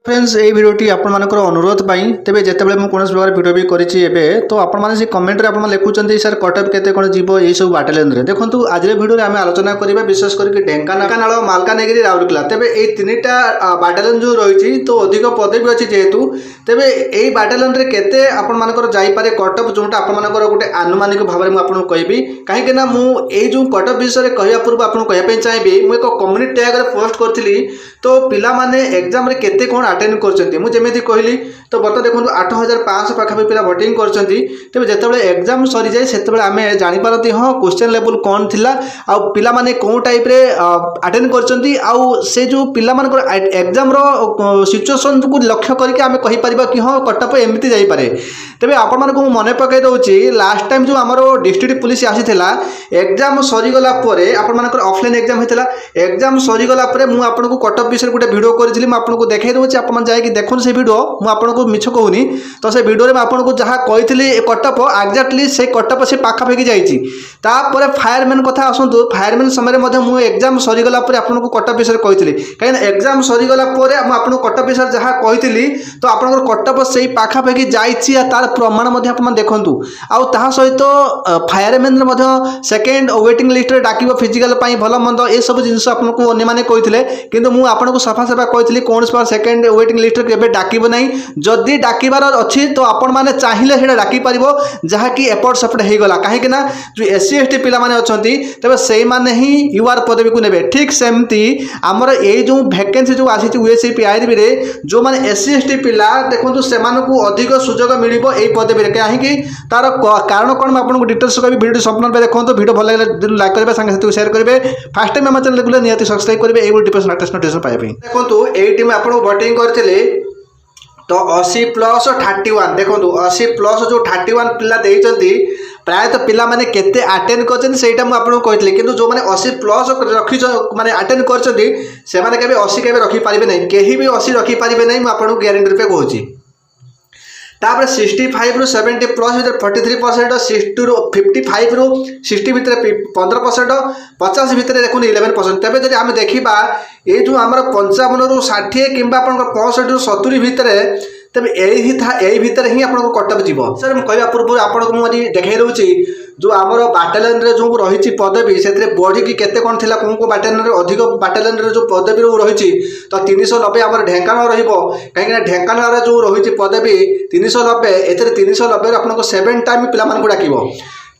friends ये भिडियोटी आपर अनुरोध तेज जिते मुझे कौन प्रकार भिड भी करें तो आपने कमेंट में आप लिखुं सर कटअप केते कौन जीव ये सब बाटालियन में देखो आज भिडियो आम आलोचना करवा विशेष करके ढेंकानाल मालकानगिरी राउरकेला तेज ये तीन टा बाटालियन जो रही तो अधिक पदवी अच्छी जेहेतु तेज यही बाटालियन में केते आपर जापे कटअप जोटा आपर गोटे आनुमानिक भाव में आपको कहबी कहीं मुझे जो कटअप विषय कहवा पूर्व आपको कहना चाहिए मुझे एक कम्युनिटी टैग पोस्ट करी तो पिलाने एग्जाम केते कौन अटेंड करमी कहली तो बर्तमान देखो 8500 पाखापी पिला भोटिंग कर जो एग्जाम सरी जाए से आम जापारती हाँ क्वेश्चन लेवल कौन थी पिला माने कौ टाइप रे अटेंड कर से जो पिला एग्जाम सिचुएशन को लक्ष्य करके आम कहीपर कि हाँ कटअप एमती जापे तेज आपण मानक मन पकई दूसरी लास्ट टाइम जो आम डिस्ट्रिक्ट पुलिस आसीला एग्जाम सरीगला आपण ऑफलाइन एग्जाम होता एग्जाम सरीगला मुझे कटअप विषय गोटे भिडियो करी आपको देखा दूसरी आप देखो से भिडियो मुझे मिछ कहूनी तो से भिडियो में आपको जहाँ कही कटअप एक्जाक्टली से कटअप से पाखापाखि जापर फायरमैन कथा आसतु फायरमैन समय मुझे एग्जाम सरीगला आपको कटअप विषय कही कहीं एग्जाम सरीगला आपको कटअप विषय जहाँ कही तो आप कटअप से पाखापाखि जाइए तार प्रमाण आप देखूँ आ सहित फायरमैन सेकेंड वेटिंग लिस्ट में डाक फिजिकाल भल मंद ये सब जिन आपको अन्य कहते कि मुझे आपको सफा सफा कही कौन सेकेंड वेटिंग लिस्ट में डाकब ना जदि डाकबार अच्छी तो आपण मैंने चाहिए से डाकिपर जहाँकि एपट सेपट होगला कहीं जो एससी एसटी पिला अच्छा तेज से ही यूआर पदवी को ने ठीक सेमती आमर ये जो भैकेंसी जो आसी यूएससीपीआईबी रे जो मैंने एससी एसटी पिला देखो से अधिक सुजोग मिल पदवी कहीं तार कारण कौन मैं आपको डिटेल्स कह भिडियो संपूर्ण देखो भिडियो भल लगे लाइक करेंगे सांगे शेयर करेंगे फास्ट टाइम आम चैनल रेगुलर निहाती सब्सक्राइब करेंगे ये लेटेस्ट नोटिफिकेशन पाइबा देखो ये मुझे भोटिंग करते तो 80 प्लस 31 देखो 80 प्लस जो 31 पिला देइचंती प्रायतः पिला माने केते अटेंड करछन सेटा मु आपन कहतले किंतु जो माने 80 प्लस रखि माने अटेंड करछंती से माने केबे 80 केबे रखि पारिबे नै केही भी 80 रखि पारिबे नै मु आपन गारंटी रुपे कहूची तापर 65 रु 70 प्लस भीतर 43% 60 रु 55 रु 60 भीतर 15% 50 भीतर देखो 11% तबे जदि आम देखा ये जो आम 55 रु 60 कि 65 रु 70 भीतर तेज यही भितर ही आपको कटअप जीव सर मुझे कहवा पूर्व आपको मुझे देखा दूसरी जो आमर बाटालियन जो रही पदवी से बढ़ी केते कौन थी कौन बाटालियन अधिक बाटालियन जो पदवी रही तो 390 आम ढेंकानाल रही ढेंकानाल जो रही पदवी 390 ए 390 आपको 7 टाइम पिला डाक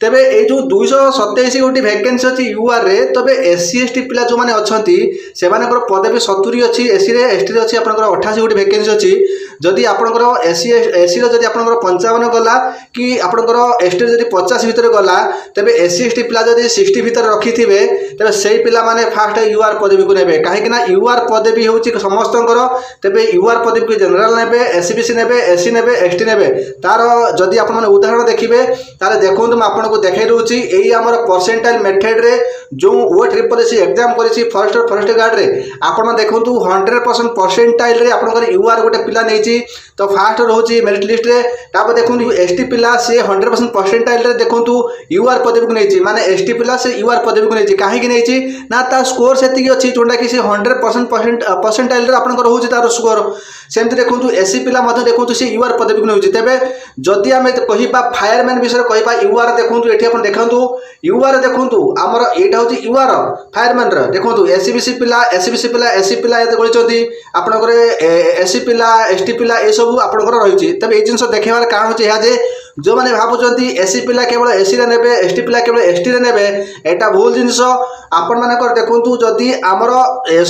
तेबे ये जो 227 गोटी वैकेंसी अच्छी यूआर रे तबे एससी एसटी पिला जो माने अच्छी से पदवी 70 अच्छी एससी रे एसटी अच्छी आप 88 गोटी वैकेंसी अच्छी जदि आपंकर एससी एससी जदि आप 55 गला कि आपंकर एसटी जदि 50 भीतर गला तेबे एससी एसटी पिला जदि 60 भीतर रखि थे तेबे से पिला माने फास्ट यूआर पदवी को नेबे कहीं यूआर पदवी होची समस्तंकर तेबे यूआर पदवी को जनरल नेबे एससीबीसी नेबे एससी नेबे एसटी नेबे तार जदि आप उदाहरण देखिए तारे देखो को देखा दूसरी यही आम परसेंटाइल मेथड रे जो वेट रिपोर्ट एग्जाम करी फॉरेस्ट गार्ड रे आपण देखो 100% परसेंटाइल रे आपनकर यूआर गोटे पिला नहीं तो फास्ट रोचे मेरिट लिस्ट रे तापर देखो एसटी पिला से 100% परसेंटाइल रे देखो यूआर पदवी को नहीं माने एसटी पिला से यूआर पदवी को नहीं कहीं नहीं ना ता स्कोर से अच्छी जोटा कि 100% परसेंटाइल रे आपनकर होची तार स्कोर सेमती देखो एससी पिला देखो से यूआर पदवी को नहीं तेज जदि आम कह फायरमैन विषय कह यूआर देखो ये देखो यूआर देखो आमर यहाँ हूँ यूआर फायरमैन देखो एससीबीसी पिला एससीबीसी पिला एससी पिला गढ़ी आपंकर एससी पिला एसटी पिला ये सब आपंकर रही तेज ये जिन देखार कारण होचे जो मैंने भावुं एससी पिला केवल एससी रे नेबे एसटी पिला केवल एसटी रे नेबे एटा भूल जिनस आपण मानकर देखु जदि आमर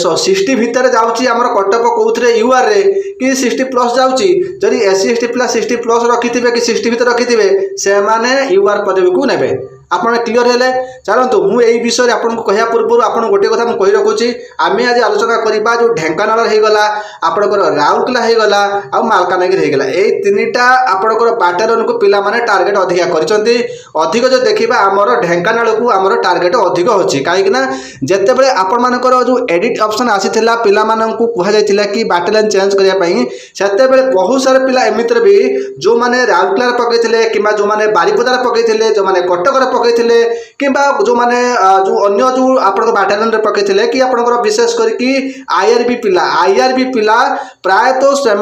60 भितर जाउची आमर कटअप कौथरे यूआर रे कि 60 प्लस जाउची जदि एससी एसटी प्लस 60 प्लस रखिथिबे कि 60 भितर रखिथिबे से माने यूआर पदवी को नेबे आप क्लीयर है चलतु मुझे विषय आपको कहवा पूर्व आप गोटे कथा मुझे रखुच्छी आम आज आलोचना करवा जो ढेंकानाल होगला आपंकर राउरकेला होगला आ मालकानगिरी होगला ये तीन टा आपंकर बाटालियन को पिला माने टार्गेट अधिका अधिक जो देखा आमर ढेंकानाल को आमर टार्गेट अधिक अच्छी कहीं जितेबाला आपंकर जो एडिट ऑप्शन आसीला पिला मानू कहुला कि बाटालियन चेंज करने से बहुत सारा पिला एमती भी जो मैंने राउरकेला पकई कि जो मैंने बारिपदार पकई जो मैंने कटक पकईले कि जो मैंने जो अन्य जो आप बाटालियन रे पकईले कि आपंकर विशेष करके आईआरबी पिला प्रायतः से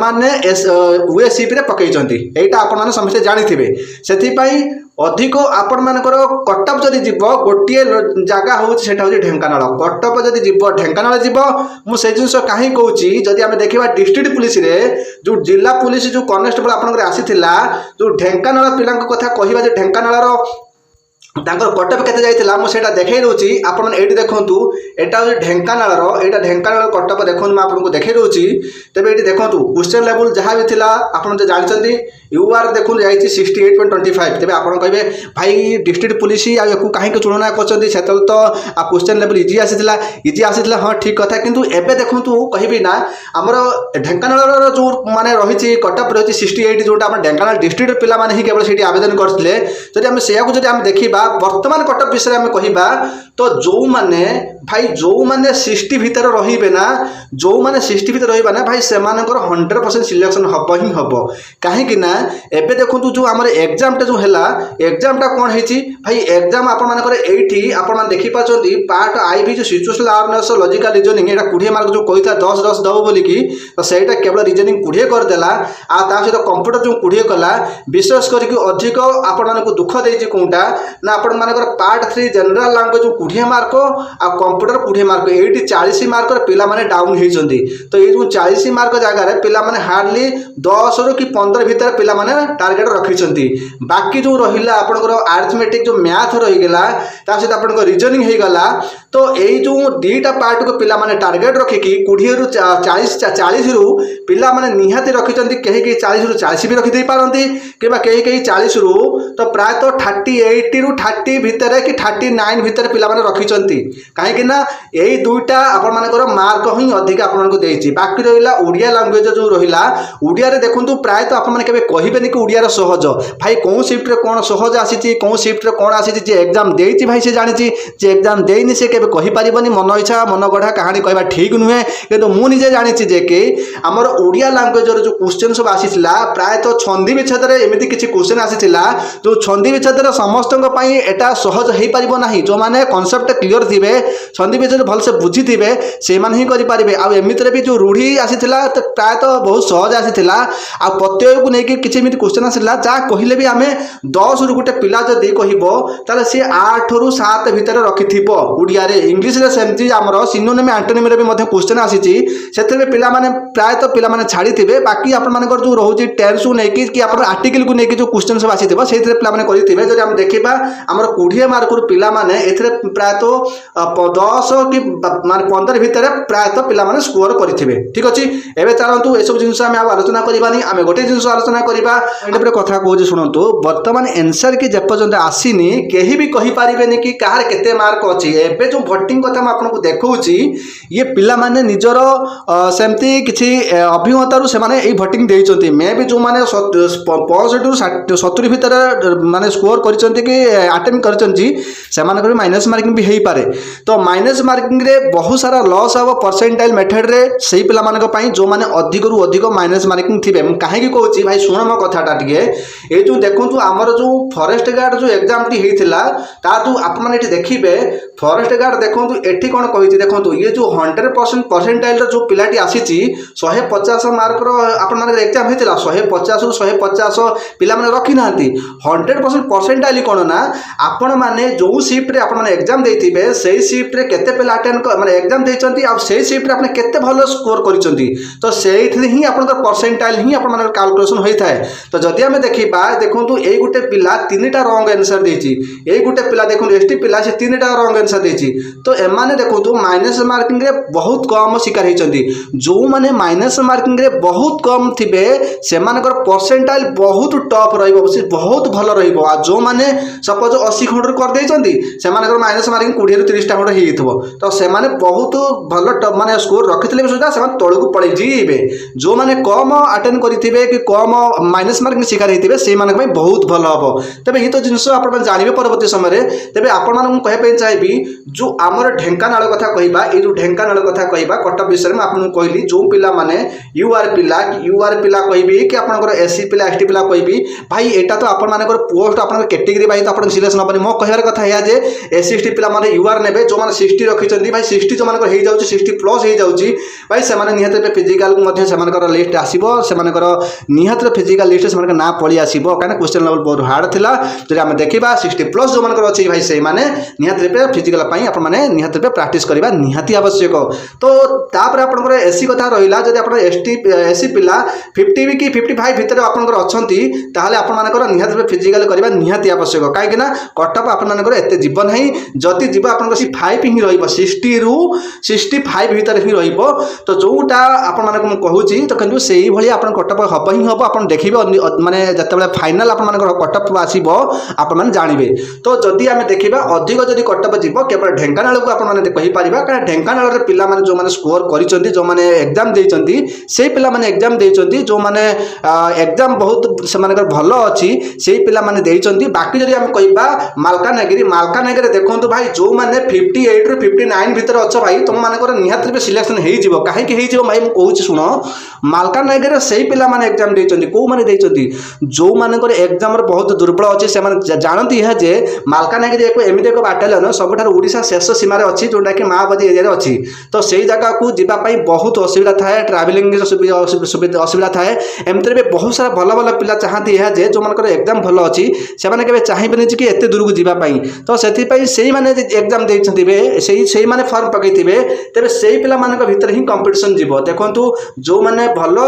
यूएससीपी रे पकईचंती एटा आपण माने समस्त जानिथिबे सेथिपई अधिक आपण मानकर कटअप जदि जीव गोटे जगह हूँ से ढेंकानाल कटअप जदि जीव ढेंकानाल जीव मुझे जिन कहीं कहूँ जदि आम देखा डिस्ट्रिक्ट पुलिस रे जो जिला पुलिस जो कनेस्टेबल आपंकर आसीथिला जो ढेंकानाल पिला कथा कहवा ढेंकानाल कटअप केते जाइतिला मु सेटा देखै रहउची आपण मन एठी देखंतु एटा हो ढेंकानालर एटा ढेंकानाल कटअप देखन म आपनको देखै रहउची तबे एठी देखंतु क्वेश्चन लेवल जहा भी थिला आपण जे जानिचंती यूआर देखुन जाइछि 68.25 तबे आपण कहबे भाई डिस्ट्रिक्ट पुलिस आ एको काहे के तुलना करचंती सेतल तो आ क्वेश्चन लेवल इजी आसीथिला हां ठीक कथा किंतु एबे देखंतु कहबी ना हमर ढेंकानालर जो माने रहिछि कटअप रहिछि 68 जोटा आपण ढेंकानाल डिस्ट्रिक्ट पिला माने ही केवल सेठी आवेदन करथिले जदि हम सेया को जदि हम देखिबा वर्तमान कटअप विषय में कहबा तो जो माने भाई जो माने 60 भीतर रहिबे ना जो माने 60 भीतर रहिबा ना भाई से मानकर 100% सिलेक्शन हबो ही हबो काहे कि ना एबे देखंतु जो हमर एग्जाम टा जो हैला एग्जाम टा कोन हेची भाई एग्जाम आपण मानकर एठी आपण मान देखि पाचंती पार्ट आईबी जो सिचुएशनल अवेयरनेस लॉजिकल रीजनिंग एटा 20 मार्क जो कहिता 10 दबो बोली की तो सेटा केवल रीजनिंग 20 कर देला आ ता सहित कंप्यूटर जो 20 कला विशेष करके अधिक आपण मानक दुख देछि कोनटा ना आपण मानकर पार्ट 3 जनरल लैंग्वेज 20 मार्क आ कंप्यूटर 20 मार्क एटी 40 मार्क पिला माने डाउन हेचंती तो ये जो 40 मार्क जगह रे पिला माने हार्डली 10 रु कि 15 भीतर पिला माने टारगेट रखिचंती बाकी जो रहिला आपनकर अरिथमेटिक जो मैथ रहि गेला ता सहित आपनकर रीजनिंग हे गला तो एई जो दीटा पार्ट को पिला माने टारगेट रखि कि 20 रु 40 रु पिला माने निहाती रखिचंती केही के 40 रु 40 भी रखि दे पारंती केबा केही 40 रु तो प्राय तो 38 रु 30 भीतर कि 39 भीतर पिला माने रखिचंती काहे कि ना एई दुईटा आपण मानकर मार्क ही अधिक आपण मानको देछि बाकी रहिला ओडिया लैंग्वेज जो रहिला ओडिया रे देखंतु प्राय तो आपण माने केबे कहिबेनी कि ओडिया रे सहज भाई कोन शिफ्ट रे कोन सहज आसीछि कोन शिफ्ट रे कोन आसीछि जे एग्जाम देछि भाई से जानिछि जे एग्जाम देइनि से केबे कहि परिबनी मन इच्छा मन गढ़ा कहानी कहबा ठीक नुहे किंतु मु निजे जानिछि जे के हमर ओडिया लैंग्वेज रे जो क्वेश्चन सब आसीथिला प्राय तो छंदी विच्छेद रे एमिति किछि क्वेश्चन आसीथिला जो छंदी विच्छेद रे समस्तक पई एटा सहज हेई परिबो नाही जो माने कांसेप्ट क्लियर थिबे छंदी विच्छेद भल से बुझी थिबे से मान ही करि परिबे आ एमिति रे भी जो रूढ़ी आसीथिला तो प्राय तो बहुत सहज आसीथिला आ प्रत्यय को नेकी किछि एमिति क्वेश्चन आसीला जा कहिले भी आमे 10 रु गुटे पिला जदी कहिबो ताले से 8 रु 7 भीतर रखिथिबो ओडिया रे इंग्लिश रे सेमति हमरो सिनोनिम एंटोनिम रे भी मध्ये क्वेश्चन आसीछि सेते पिला माने प्राय तो पिला माने छाड़ी थिबे बाकी आपण मानकर जो रहउछि टेंस को नेकी कि आपण आर्टिकल को नेकी जो क्वेश्चन सब आसीथिबो सेते पिला माने करिथिबे जदी हम देखिबा हमर 20 मार्क रु पिला माने एथरे प्राय तो 10 कि माने 15 भीतर प्राय तो पिला माने स्कोर करिथिबे ठीक अछि एबे चलंतु ए सब जिंस हम आलोचना करबानी आमे गोटे जिंस आलोचना करबा एबे कथा कहू सुनंतु वर्तमान आंसर की जेपर्यंत आसीनी केही भी कहि पारिबेनी कि कहार केते मार्क अछि एबे जो वोटिंग कथा हम आपनको देखौछि ये पिला माने निजर सेमति किछि अभिज्ञता रु से माने ए वोटिंग देइचंती मे भी जो माने 65 रु 70 भीतर माने स्कोर करिसंती कि अटेम्प्ट करिसंती से मानकर माइनस मार्किंग भी हेई पारे तो माइनस मार्किंग रे बहुत सारा लॉस अब परसेंटाइल मेथड रे सही पिला मानक पई जो माने अधिक रु अधिक माइनस मार्किंग थिबे म काहे की कहूची भाई सुन म कथाटा टिके ए जो देखंतु हमर जो फॉरेस्ट गार्ड जो एग्जाम टी हेइथिला ता जो आप माने एठी देखिबे फॉरेस्ट गार्ड देखंतु एठी कोन कहिथि देखंतु ये जो 100% परसेंटाइल रो जो पिलाटी आसीची 150 मार्क रो आपन माने एग्जाम हेइथिला 150 रु 150 पिला माने रखि नांती 100% परसेंटाइल कोन ना आपन माने जो शिफ्ट रे आपन माने एग्जाम देइथिबे सेही शिफ्ट रे केते पिला अटेंड माने एग्जाम देइचंती आ सेही शिफ्ट रे आपन केते भलो स्कोर करिचंती तो सेही ही आपन परसेंटाइल ही आपन माने कैलकुलेशन होई थाए तो जदि हमें देखिबा देखंतु एई गुटे पिला तीनटा रॉन्ग आंसर देछि एई गुटे पिला देखंतु एसटी पिला से तीनटा रॉन्ग आंसर देछि तो एमाने देखंतु माइनस मार्किंग रे बहुत कम शिकार हेचंती जो माने माइनस मार्किंग रे बहुत कम थिबे से मानकर परसेंटाइल बहुत टॉप रहइबो से बहुत भलो रहइबो आ जो माने सपोज 80 खंड कर देइचंती से मानकर माइनस मार्किंग 20 रु 30 टा खंड हेइथबो तो से माने बहुत भलो टॉप माने स्कोर रखितले भी सुधा से तळु को पळै जीबे जो माने कम अटेंड करिथिबे कि कम माइनस मार्किंग शिकार हेतिबे से मानक पई बहुत भलो हबो तबे ही तो जिंस आपण जानिबे परवर्ती समय रे तबे आपण मानक कहै पई चाहबी जो हमर ढेंकानाल कथा कहिबा ए जो ढेंकानाल कथा कहिबा कटअप विषय में आपन कहली जो पिला माने यूआर पिला कहबी कि आपनकर एससी पिला एसटी पिला कहबी भाई एटा तो आपण माने मानकर पोस्ट आप कैटेगरी भाई तो आप सिलेक्शन हेनी मो कहार कथा है जे SC/ST पिला माने यूआर नेबे जो माने 60 रखिछंती भाई 60 जो मानकर हो जाउची 60 प्लस हो जाउची भाई से माने निहत फिजिकल मध्ये से मानकर लिस्ट आसीबो से मानकर निहत फिजिकल लिस्ट से मानकर ना पळी आसीबो काना क्वेश्चन लेवल बहुत हार्ड थिला जदि हम देखिबा 60 प्लस जो मानकर अछि भाई से माने निहत पे फिजिकल पई आपण माने निहत पे प्रैक्टिस करबा निहाती आवश्यक तो तापर आपनकर SC कथा रहिला जदि आपण SC पिला 50 की 55 भितर आपनकर अछंती ताहाले आपण मानकर निहत पे फिजिकल करबा निहाती आवश्यक काहे कि ना कटअप आपण मानकर एते जीवन है जति जीव आपनकर 5 ही रहिबो 60 रु 65 भितर ही रहिबो तो जोटा आपण मानक म कहूची तो किंतु सेही भली आपण कटअप हब ही हब आपण देखिबे माने जते फाइनल आपण मानकर कटअप आसीबो आपण माने जानिबे तो जदि आमे देखिबा अधिक जदि कटअप जीवो केवल ढेंकानाल को आपण माने कहि परिबा कारण ढेंकानाल रे पिला माने जो माने स्कोर करिसंती जो माने एग्जाम देइसंती से पिला माने एग्जाम देइसंती जो माने एग्जाम बहुत से माने भलो अछि से पिला माने देइसंती बाकी जदि हम कहिबा मालकानगिरी देखंतु भाई जो माने 58 रु 59 भितर अछ भाई तुम माने निहात रे सिलेक्शन हेइ जिवो काहे कि हेइ जिवो भाई म कहूची सुनो मालकानगिरी से पिला माने एग्जाम देइसंती को माने देइसंती जो माने एग्जाम रे बहुत दुर्बल अछि से माने जानती है जे मालकानगिरी एक एमिते एक बाटलियन सबठार ओडिसा शेष सीमा रे अछि जोटा कि माओवादी एरिया रे अछि तो सेही जगह को जिबा पई बहुत असुविधा थाए ट्रैवलिंग असुविधा थाए एमते भी बहुत सारा भल भल पिला चाहती है जे जो मानकर एग्जाम भल अछि से माने केबे चाहिबेनी कि एते दूर को जिबा पई तो सेति पई सेही माने एग्जाम देइछंती बे सेही माने फॉर्म पकैतिबे तेबे सेही पिला मानक भीतर ही कंपटीशन जीवो देखंतु जो माने भल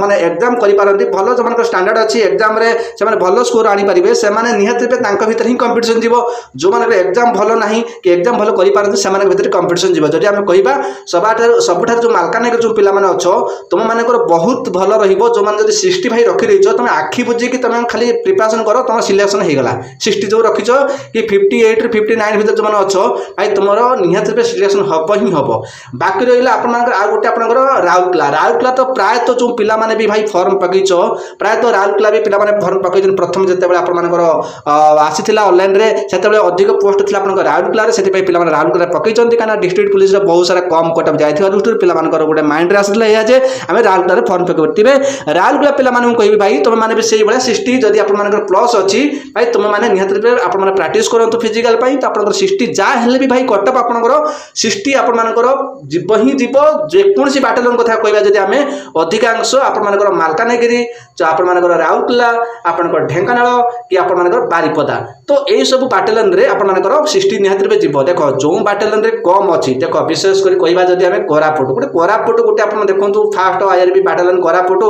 माने एग्जाम करि पारंती भल जो मानकर स्टैंडर्ड अछि एग्जाम रे से माने भल स्कोर आनी परिबे से माने निहत पे तांका भीतर ही कंपटीशन जीवो जो मानकर एग्जाम भल नाही कि एग्जाम भल करि पारंती से मानक भीतर कंपटीशन जीवो जदि हम कहिबा सबठार जो मालकानगिरी जो पिला माने अछो तुम मानकर बहुत भल रहिबो जो माने जदि 60 भाई रखि रहिछो तुम आखि बुझी कि तुम खाली प्रिपरेशन करो तुम सिलेक्शन हे गला 60 जो रखिछो कि 58 रे 59 भीतर जो माने अछो भाई तुमरो निहत पे सिलेक्शन हब ही हब बाकी रहिला आपन मानकर आ गोटे आपनकर राउरकेला तो प्राय तो जो पिला माने भी भाई फॉर्म पकैछो प्राय तो राउरकेला भी पिला माने फॉर्म पकैछन प्रथम जते बेला आपन मानकर आसीथिला ऑनलाइन रे सेते बेले अधिक पोस्ट थिला आपनकर राउरकेला रे सेति पई पिला माने राउरकेला पकैछन्ती काना डिस्ट्रिक्ट पुलिस रे बहुत सारा कम कटअप जायथिवा दृष्टि पिला मानकर गोटे माइंड रे आसीथिला या जे हमें राउरकेला रे फॉर्म पकैबतिबे राउरकेला पिला माने कहबी भाई तुम माने भी सेही बेला 60 जदि आपन मानकर प्लस अछि भाई तुम माने निहत रे आपन माने प्रैक्टिस करंतु फिजिकल पई त आपनकर 60 जा हेले भी भाई कटअप आपनकर 60 आपन मानकर जीव ही जीव जे कोनसी बाटलन कथा कहबा जदि हमें अधिकांश आपन मानकर मालकानगिरी जो आपन मानकर राउरकेला आपनकर ढेंकानाल कि आपन मानकर बारिपदा तो एई सब बाटलन रे आपन मानकर 60 निहत रे जीव देखो जो बाटलन रे कम अछि देखो विशेष करी कहबा जदि हमें कोरापुट गोटे आपन देखंतु फास्ट आईआरबी बाटलन कोरापुट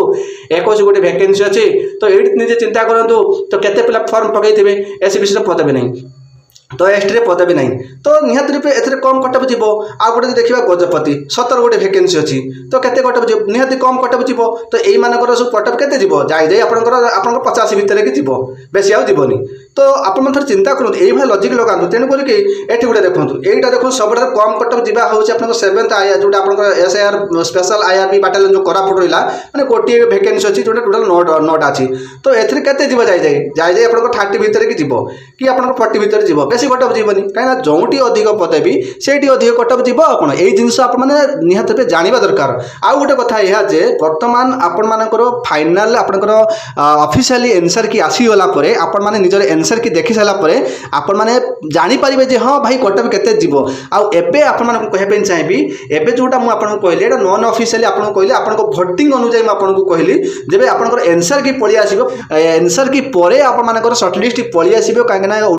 21 गोटे वैकेंसी अछि तो एठी निजे चिंता करंतु तो केते पिला फॉर्म पकैथिबे एसबीसी रे पदबे नै तो एसटी रे पदवी नहीं तो निहत रूपे एथरे कम कटअप जीवो आ गोटे देखिबा गजपति 17 गोटे वैकेंसी अछि तो केते कटअप जीवो निहत कम कटअप जीवो तो एई मानकर सब कटअप केते जीवो जाई आपनकर 50 भितर के जीवो बेसी आउ जीवोनी तो आपण मन चिंता करंतु एई भाई लॉजिक लगांतु तेन करी कि एठी गोटे देखंतु एईटा देखो सबडा कम कटअप जीवा होउछि आपनकर 7th आईआर जोटा आपनकर एसआईआर स्पेशल आईआरबी बाटलियन जो कोरापुट रहिला माने गोटे वैकेंसी अछि जोटा टोटल 9 अछि तो एथरे केते जीवा जाई आपनकर 30 भितर के जीवो कि आपनकर 40 भितर जीवो बेसी कटअप जीवनी कहीं जोटी अधिक पदवी सेठी अधिक कटअप जीव कौन यही जिनस निहत पे जाना दरकार आउ गोटे कथा यह जे बर्तमान आपण मानकर फाइनाल आपनकर ऑफिशियली आंसर की आसीगला परे आपण माने निजर आंसर की देखि साला परे आपण माने जानि परिबे जे हां भाई कटअप केते जीव आउ एबे आपण माने कहै पे चाहिबी एबे जोटा मु आपण को कहले एटा नॉन ऑफिशियली आपण को कहले आपण को वोटिंग अनुसार मु आपण को कहली जेबे आपनकर आंसर की पळी आसीबो आंसर की परे आपण मानकर शॉर्टलिस्ट पळी आसीबो काहे ना